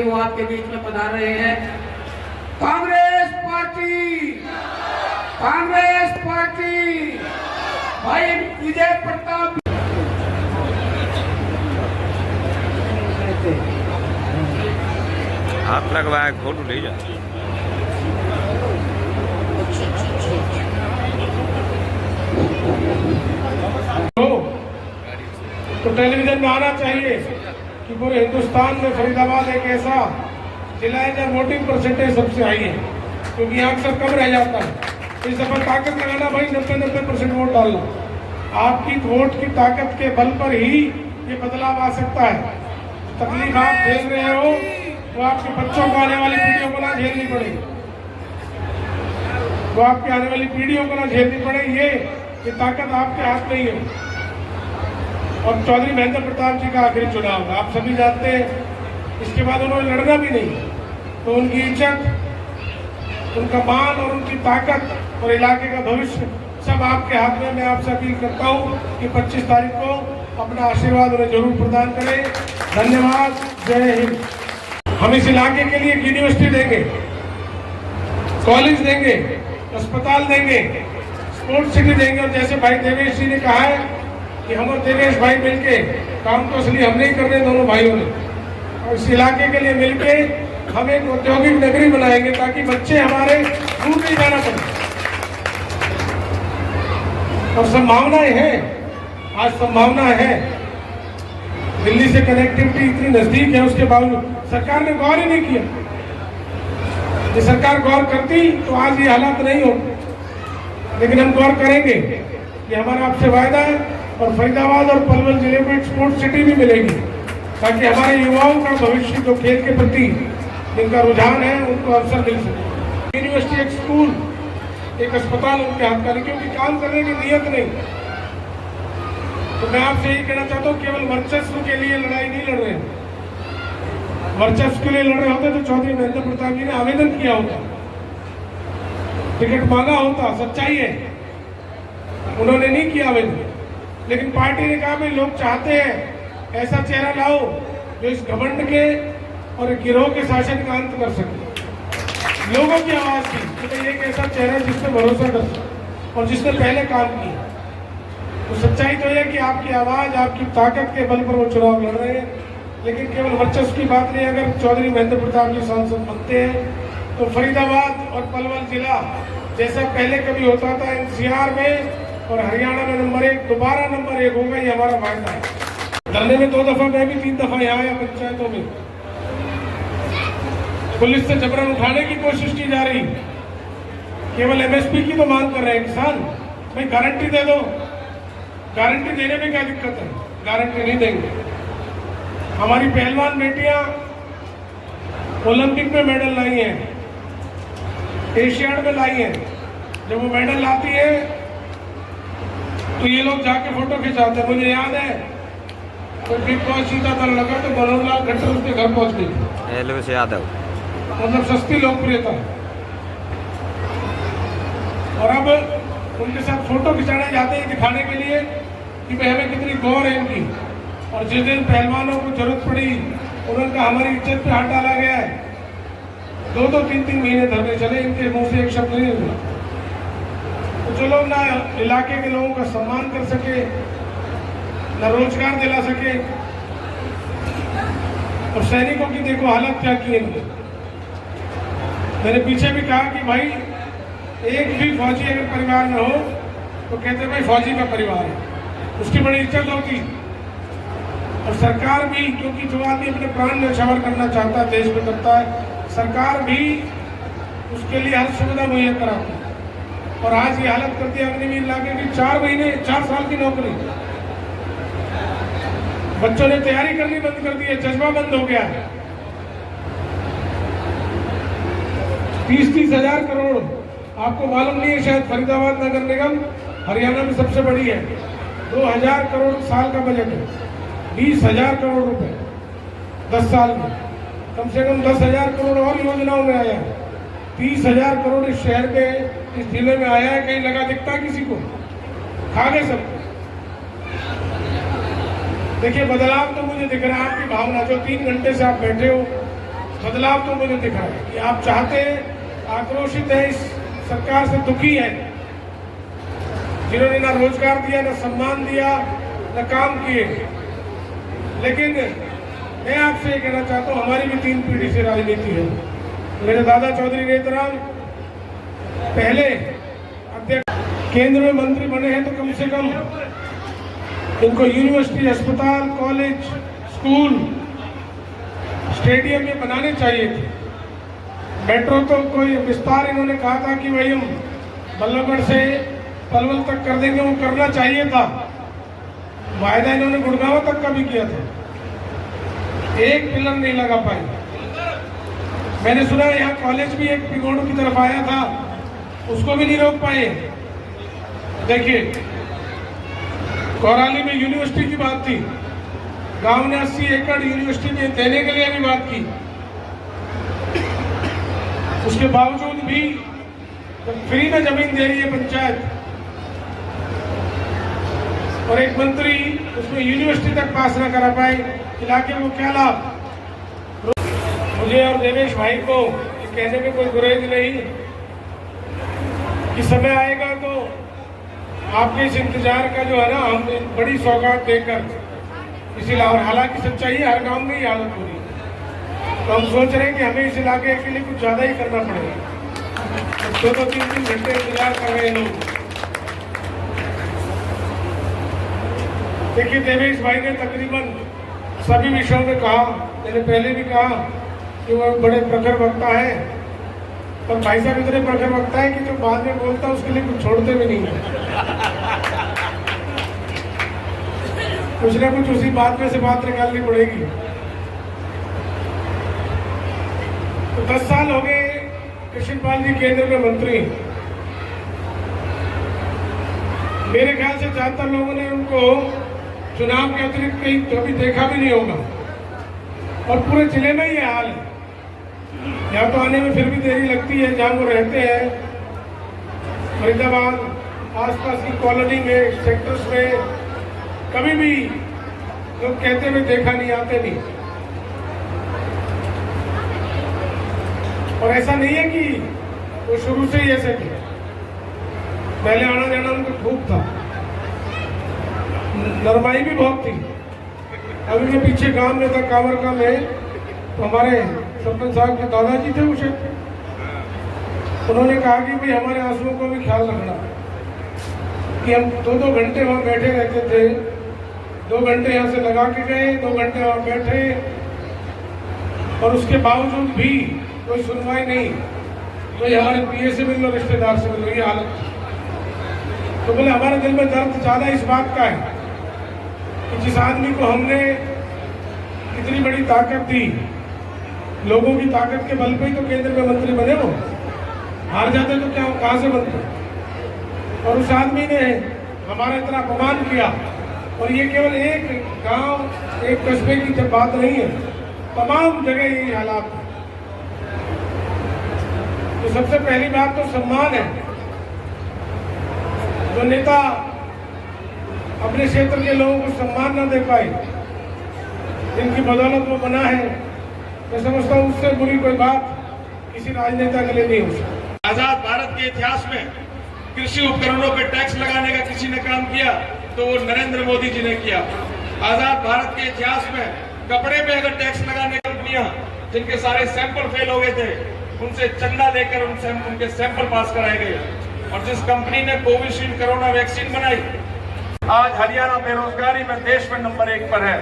वो आपके बीच में पधार रहे हैं। कांग्रेस पार्टी, कांग्रेस पार्टी, भाई विजय प्रताप। हाथ लगवाया फोटो ले जा। तो टेलीविजन में आना चाहिए कि पूरे हिंदुस्तान में फरीदाबाद एक ऐसा जिला है जहाँ वोटिंग परसेंटेज सबसे हाई है, क्योंकि यहाँ अक्सर कम रह जाता है। इस दफा ताकत लगाना भाई, 90% वोट डालना। आपकी वोट की ताकत के बल पर ही ये बदलाव आ सकता है। तकलीफ आप झेल रहे हो तो आपके बच्चों को आने वाली पीढ़ियों को ना झेलनी पड़े, तो आपके आने वाली पीढ़ियों को ना झेलनी पड़े। ये ताकत आपके हाथ में ही है। और चौधरी महेंद्र प्रताप जी का आखिरी चुनाव था, आप सभी जानते हैं। इसके बाद उन्होंने लड़ना भी नहीं, तो उनकी इज्जत, उनका मान और उनकी ताकत और इलाके का भविष्य सब आपके हाथ में। मैं आपसे अपील करता हूँ कि 25 तारीख को अपना आशीर्वाद उन्हें जरूर प्रदान करें। धन्यवाद, जय हिंद। हम इस इलाके के लिए एक यूनिवर्सिटी देंगे, कॉलेज देंगे, अस्पताल देंगे, स्पोर्ट्स सिटी देंगे। और जैसे भाई देवेश जी ने कहा है कि हम और देवेश भाई मिलके काम तो इसलिए हम नहीं कर रहे, दोनों भाइयों ने, और इस इलाके के लिए मिलके हम एक औद्योगिक नगरी बनाएंगे ताकि बच्चे हमारे दूर नहीं जाना पड़े। और संभावनाएं हैं, आज संभावना है। दिल्ली से कनेक्टिविटी इतनी नजदीक है, उसके बावजूद सरकार ने गौर ही नहीं किया। ये सरकार गौर करती तो आज ये हालात नहीं होते, लेकिन हम गौर करेंगे। ये हमारा आपसे वायदा है। और फरीदाबाद और पलवल जिले में एक स्पोर्ट्स सिटी भी मिलेगी ताकि हमारे युवाओं का भविष्य जो खेल के प्रति जिनका रुझान है उनको अवसर मिल सके। यूनिवर्सिटी, एक स्कूल, एक अस्पताल उनके हाथ का नहीं, क्योंकि काम करने की नीयत नहीं। तो मैं आपसे यही कहना चाहता हूँ, केवल वर्चस्व के लिए लड़ाई नहीं लड़ रहे। वर्चस्व के लिए लड़ रहे होते तो चौधरी महेंद्र प्रताप जी ने आवेदन किया होता, टिकट मांगा होता। सच्चाई है, उन्होंने नहीं किया आवेदन। लेकिन पार्टी ने कहा भाई लोग चाहते हैं ऐसा चेहरा लाओ जो इस घमंड के और गिरोह के शासन का अंत कर सके। लोगों की आवाज थी कि भाई एक ऐसा चेहरा जिस पर भरोसा कर सके और जिसने पहले काम किया। तो सच्चाई तो यह कि आपकी आवाज, आपकी ताकत के बल पर वो चुनाव लड़ रहे हैं। लेकिन केवल वर्चस्व की बात नहीं, अगर चौधरी महेंद्र प्रताप जी सांसद बनते हैं तो फरीदाबाद और पलवल जिला जैसा पहले कभी होता था एनसीआर में और हरियाणा में नंबर 1, दोबारा नंबर 1 होगा। ये हमारा वायदा है। धरने में 2 दफा, मैं भी 3 दफा यहाँ आया पंचायतों में। पुलिस से जबरन उठाने की कोशिश की जा रही, केवल एमएसपी की तो मांग कर रहे हैं किसान। भाई गारंटी दे दो। गारंटी देने में क्या दिक्कत है? गारंटी नहीं देंगे। हमारी पहलवान बेटियां ओलंपिक में मेडल लाई हैं, एशियाड में लाई हैं। जब वो मेडल लाती है तो ये लोग जाके फोटो खिंचाते हैं। मुझे याद है तो बिग बॉस सीधा दल लगा तो मनोहर लाल खट्टर उसके घर पहुंच गई। रेलवे से याद है, मतलब सस्ती लोकप्रियता। और अब उनके साथ फोटो खिंचाने जाते हैं दिखाने के लिए कि भाई हमें कितनी गौर है इनकी। और जिस दिन पहलवानों को जरूरत पड़ी उन्होंने कहा हमारी इज्जत पे हाथ डाला गया है। 2-2, 3-3 महीने धरने चले, इनके मुंह से एक शब्द नहीं हुआ। तो जो लोग ना इलाके के लोगों का सम्मान कर सके, न रोजगार दिला सके, और सैनिकों की देखो हालत क्या की है। मैंने पीछे भी कहा कि भाई एक भी फौजी अगर परिवार में हो तो कहते भाई फौजी का परिवार है, उसकी बड़ी इज्जत होती। और सरकार भी, क्योंकि जो आदमी अपने प्राण न्यौछावर करना चाहता है, देश में करता है, सरकार भी उसके लिए हर सुविधा मुहैया कराती है। और आज ये हालत कर दी अग्निवीर इलाके की 4 साल की नौकरी। बच्चों ने तैयारी करनी बंद कर दी है, जज्बा बंद हो गया है। 30-30 हजार करोड़, आपको मालूम नहीं है शायद, फरीदाबाद नगर निगम हरियाणा में सबसे बड़ी है। 2000 करोड़ साल का बजट है, 20,000 करोड़ रुपए 10 साल में। कम से कम 10,000 करोड़ और योजनाओं में आया है। 30,000 करोड़ इस शहर में, इस जिले में आया है, कहीं लगा दिखता है किसी को? खा गए सब। देखिए बदलाव तो मुझे दिख रहा है, आपकी भावना जो 3 घंटे से आप बैठे हो, बदलाव तो मुझे दिख रहा है कि आप चाहते हैं, आक्रोशित है, इस सरकार से दुखी है, जिन्होंने ना रोजगार दिया, ना सम्मान दिया, ना काम किए। लेकिन मैं आपसे ये कहना चाहता हूँ, हमारी भी 3 पीढ़ी से राजनीति है। मेरे दादा चौधरी नेतराम पहले अध्यक्ष, केंद्र में मंत्री बने हैं, तो कम से कम इनको यूनिवर्सिटी, अस्पताल, कॉलेज, स्कूल, स्टेडियम में बनाने चाहिए थे। मेट्रो तो कोई विस्तार इन्होंने कहा था कि भाई हम बल्लभगढ़ से पलवल तक कर देंगे, वो करना चाहिए था। वायदा इन्होंने गुड़गांव तक का भी किया था, एक पिलर नहीं लगा पाए। मैंने सुना यहाँ कॉलेज भी एक पिगोड़ू की तरफ आया था, उसको भी नहीं रोक पाए। देखिए कोराली में यूनिवर्सिटी की बात थी, गांव ने 80 एकड़ यूनिवर्सिटी में देने के लिए भी बात की, उसके बावजूद भी फ्री में जमीन दे रही है पंचायत, और एक मंत्री उसमें यूनिवर्सिटी तक पास ना करा पाए, इलाके में क्या लाभ? मुझे और देवेश भाई को कहने में कोई गुरेज नहीं कि समय आएगा तो आपके इस इंतजार का जो है ना, हम बड़ी सौगात देकर इस इलाके, हालांकि सच्चाई है हर गांव में ही हालत हो रही है, तो हम सोच रहे हैं कि हमें इस इलाके के लिए कुछ ज्यादा ही करना पड़ेगा। 2-3 घंटे इंतजार कर रहे हैं लोग। देखिए देवेश भाई ने तकरीबन सभी विषयों में कहा, मैंने पहले भी कहा कि वो बड़े प्रखर वक्ता है, और भाई साहब इतने प्रखर वक्ता है कि जो बाद में बोलता है उसके लिए कुछ छोड़ते भी नहीं है। कुछ ना कुछ उसी बात में से बात निकालनी पड़ेगी। तो 10 साल हो गए कृष्णपाल जी केंद्र में मंत्री। मेरे ख्याल से ज्यादातर लोगों ने उनको चुनाव के अतिरिक्त कहीं कभी देखा भी नहीं होगा, और पूरे जिले में ये हाल है। यहाँ तो आने में फिर भी देरी लगती है, जहाँ वो रहते हैं फरीदाबाद आसपास की कॉलोनी में, सेक्टर्स में, कभी भी लोग कहते हुए देखा नहीं, आते नहीं। और ऐसा नहीं है कि वो शुरू से ही ऐसे थे, पहले आना जाना उनको खूब था, नरमाई भी बहुत थी। अभी मैं पीछे गांव में था, कांवरका में, तो हमारे सरपंच साहब के दादाजी थे उसे, उन्होंने कहा कि भाई हमारे आंसुओं को भी ख्याल रखना, कि हम 2-2 घंटे वहाँ बैठे रहते थे, 2 घंटे यहाँ से लगा के गए, 2 घंटे वहाँ बैठे, और उसके बावजूद भी कोई सुनवाई नहीं। तो ये हमारे पीए से मिल लो, रिश्तेदार से मिल लो, ये हालत। तो बोले हमारे दिल में दर्द ज्यादा इस बात का है कि जिस आदमी को हमने इतनी बड़ी ताकत दी, लोगों की ताकत के बल पे ही तो केंद्र में मंत्री बने, वो हार जाते तो क्या कहाँ से बनते? और उस आदमी ने हमारा इतना अपमान किया। और ये केवल एक गांव, एक कस्बे की जब बात नहीं है, तमाम जगह यही हालात है। तो सबसे पहली बात तो सम्मान है। जो नेता अपने क्षेत्र के लोगों को सम्मान न दे पाए, जिनकी बदौलत वो बना है, मैं समझता हूँ उससे बुरी कोई बात किसी राजनेता के लिए नहीं हो सकती। आजाद भारत के इतिहास में कृषि उपकरणों पे टैक्स लगाने का किसी ने काम किया तो वो नरेंद्र मोदी जी ने किया। आजाद भारत के इतिहास में कपड़े पे अगर टैक्स लगाने की कंपनियां जिनके सारे सैंपल फेल हो गए थे, उनसे चंदा लेकर उनके सैंपल पास कराए गए। और जिस कंपनी ने कोविशील्ड कोरोना वैक्सीन बनाई, आज हरियाणा बेरोजगारी में देश में नंबर 1 पर है।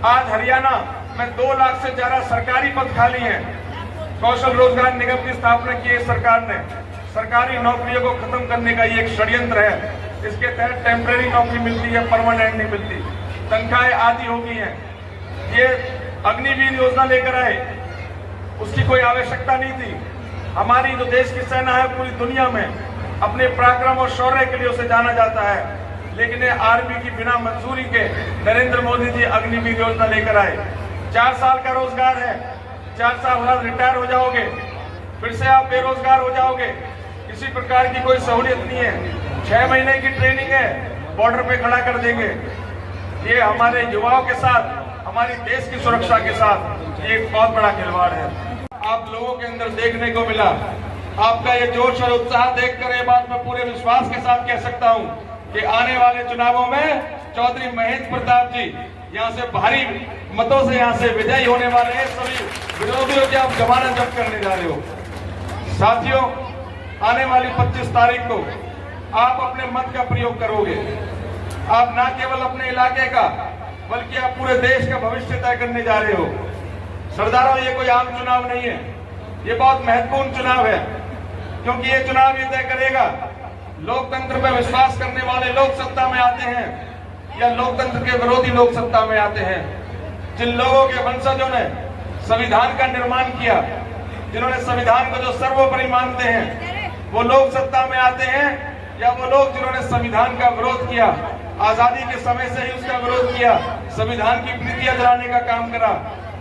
आज हरियाणा में 2 लाख से ज्यादा सरकारी पद खाली हैं। कौशल रोजगार निगम की स्थापना की है सरकार ने। सरकारी नौकरियों को खत्म करने का ये एक षड्यंत्र है। इसके तहत टेम्परेरी नौकरी मिलती है, परमानेंट नहीं मिलती, तनख्वाहें आधी हो गई हैं। ये अग्निवीर योजना लेकर आए, उसकी कोई आवश्यकता नहीं थी। हमारी जो देश की सेना है पूरी दुनिया में अपने पराक्रम और शौर्य के लिए उसे जाना जाता है, लेकिन आर्मी की बिना मंजूरी के नरेंद्र मोदी जी अग्निवीर योजना लेकर आए। 4 साल का रोजगार है, 4 साल बाद रिटायर हो जाओगे, फिर से आप बेरोजगार हो जाओगे। किसी प्रकार की कोई सहूलियत नहीं है। 6 महीने की ट्रेनिंग है, बॉर्डर पे खड़ा कर देंगे। ये हमारे युवाओं के साथ, हमारी देश की सुरक्षा के साथ ये एक बहुत बड़ा खिलवाड़ है। आप लोगों के अंदर देखने को मिला। आपका ये जोश और उत्साह देखकर ये बात मैं पूरे विश्वास के साथ कह सकता हूं कि आने वाले चुनावों में चौधरी महेंद्र प्रताप जी यहाँ से भारी मतों से यहाँ से विजयी होने वाले हैं। सभी विरोधियों की आप जमानत जब्त करने जा रहे हो। साथियों, आने वाली 25 तारीख को आप अपने मत का प्रयोग करोगे। आप न केवल अपने इलाके का बल्कि आप पूरे देश का भविष्य तय करने जा रहे हो। सरदारों, ये कोई आम चुनाव नहीं है, ये बहुत महत्वपूर्ण चुनाव है, क्योंकि ये चुनाव ये तय करेगा लोकतंत्र पर विश्वास करने वाले लोग सत्ता में आते हैं या लोकतंत्र के विरोधी लोग सत्ता में आते हैं। जिन लोगों के वंशजों ने संविधान का निर्माण किया, जिन्होंने संविधान को जो सर्वोपरि मानते हैं, वो लोग सत्ता में आते हैं या वो लोग जिन्होंने संविधान का विरोध किया, आजादी के समय से ही उसका विरोध किया, संविधान की प्रीतियां जलाने का काम करा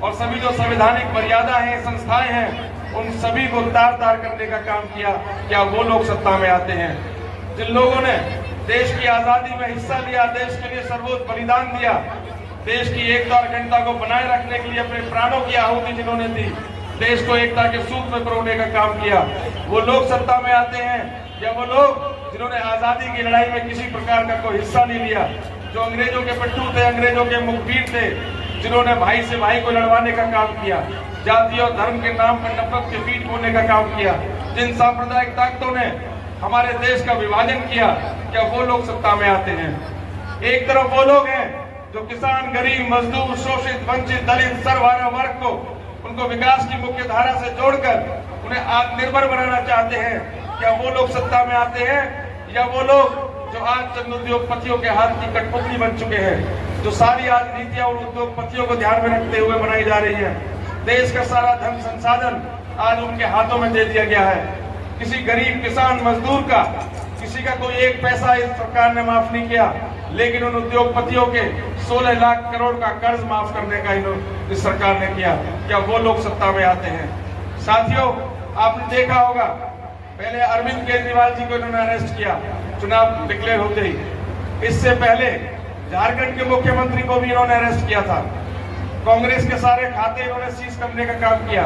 और सभी जो संवैधानिक मर्यादा है, संस्थाएं हैं, उन सभी को तार तार करने का काम किया, क्या वो लोग सत्ता में आते हैं? जिन लोगों ने देश की आजादी में हिस्सा लिया, देश के लिए सर्वोच्च बलिदान दिया, देश की एकता और अखंडता को बनाए रखने के लिए अपने प्राणों की आहुति जिन्होंने दी, देश को एकता के सूत्र में पिरोने का काम किया, वो लोग सत्ता में आते हैं या वो लोग जिन्होंने आजादी की लड़ाई में किसी प्रकार का कोई हिस्सा नहीं लिया, जो अंग्रेजों के पिट्ठू थे, अंग्रेजों के मुखबिर थे, जिन्होंने भाई से भाई को लड़वाने का काम किया, जाति और धर्म के नाम पर नफरत के बीज बोने का काम किया, जिन सांप्रदायिक ताकतों ने हमारे देश का विभाजन किया, क्या वो लोग सत्ता में आते हैं? एक तरफ वो लोग हैं जो किसान, गरीब, मजदूर, शोषित, वंचित, दलित, सर्वहारा वर्ग को उनको विकास की मुख्य धारा से जोड़कर उन्हें आत्मनिर्भर बनाना चाहते हैं, क्या वो लोग सत्ता में आते हैं? या वो लोग जो आज चंद उद्योगपतियों के हाथ की कठपुतली बन चुके हैं, जो सारी आज नीतियां और उद्योगपतियों को ध्यान में रखते हुए बनाई जा रही है, देश का सारा धन संसाधन आज उनके हाथों में दे दिया गया है। किसी गरीब किसान मजदूर का किसी का कोई एक पैसा इस सरकार ने माफ नहीं किया, लेकिन उन उद्योगपतियों के 16 लाख करोड़ का कर्ज माफ करने का इस सरकार ने किया, क्या वो लोग सत्ता में आते हैं? साथियों, आपने देखा होगा पहले अरविंद केजरीवाल जी को इन्होंने अरेस्ट किया चुनाव डिक्लेयर होते ही। इससे पहले झारखंड के मुख्यमंत्री को भी इन्होंने अरेस्ट किया था। कांग्रेस के सारे खाते इन्होंने सीज करने का काम किया।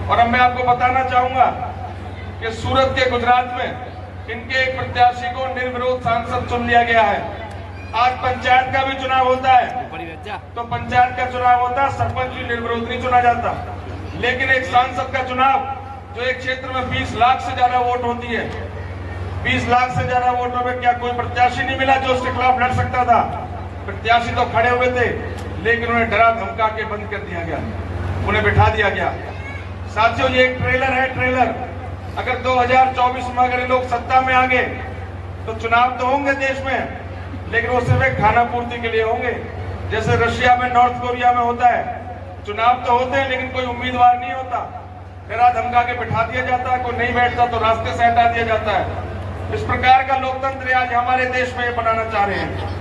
और अब मैं आपको बताना चाहूंगा कि सूरत के गुजरात में इनके एक प्रत्याशी को निर्विरोध सांसद चुन लिया गया है। आज पंचायत का भी चुनाव होता है, तो पंचायत का चुनाव होता है, सरपंच भी निर्विरोध नहीं चुना जाता, लेकिन एक सांसद का चुनाव जो एक क्षेत्र में 20 लाख से ज्यादा वोट होती है, 20 लाख से ज्यादा वोटों में क्या कोई प्रत्याशी नहीं मिला जो उसके खिलाफ लड़ सकता था? प्रत्याशी तो खड़े हुए थे, लेकिन उन्हें डरा धमका के बंद कर दिया गया, उन्हें बिठा दिया गया। साथियों, ये एक ट्रेलर है, ट्रेलर। अगर 2024 में अगर लोग सत्ता में आ गए तो चुनाव तो होंगे देश में, लेकिन वो सिर्फ एक खाना पूर्ति के लिए होंगे। जैसे रशिया में, नॉर्थ कोरिया में होता है, चुनाव तो होते हैं लेकिन कोई उम्मीदवार नहीं होता, डरा धमका के बिठा दिया जाता है, कोई नहीं बैठता तो रास्ते से हटा दिया जाता है। इस प्रकार का लोकतंत्र आज हमारे देश में बनाना चाह रहे हैं।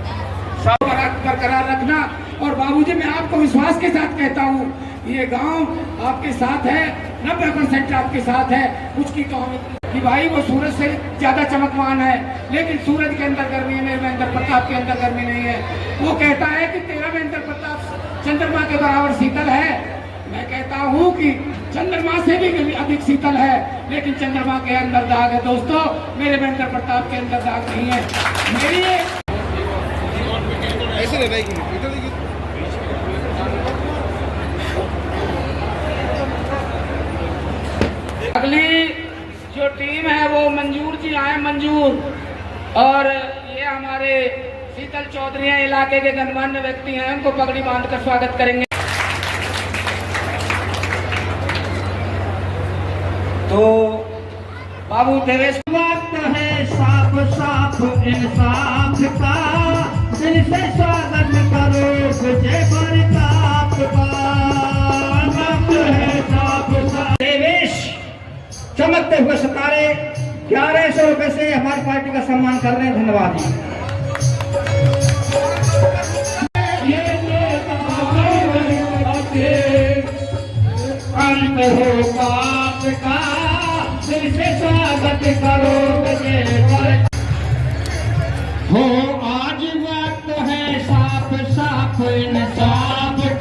बरकरार रखना। और बाबूजी, मैं आपको विश्वास के साथ कहता हूँ, ये गांव आपके साथ है, 90% आपके साथ है। कुछ की कहो कि भाई वो सूरज से ज्यादा चमकमान है, लेकिन सूरज के अंदर गर्मी है, मेरे महेंद्र प्रताप के अंदर गर्मी नहीं है। वो कहता है कि तेरा महेंद्र प्रताप चंद्रमा के बराबर शीतल है। मैं कहता हूँ कि चंद्रमा से भी अधिक शीतल है, लेकिन चंद्रमा के अंदर दाग है। दोस्तों, मेरे महेंद्र प्रताप के अंदर दाग नहीं है। मेरी अगली जो टीम है वो मंजूर जी आए, मंजूर। और ये हमारे शीतल चौधरी इलाके के गणमान्य व्यक्ति हैं, उनको पगड़ी बांधकर स्वागत करेंगे। तो बाबू देवेश, वक्त है साफ साफ इंसाफ का, दिल से स्वागत करो जय प्रताप का। वक्त है साफ साफ। देवेश चमकते हुए सितारे 1100 रुपए से हमारी पार्टी का सम्मान कर रहे हैं। धन्यवाद। अंत हो पाप का, स्वागत करोगे हो आज वक्त है साफ साफ इंसाफ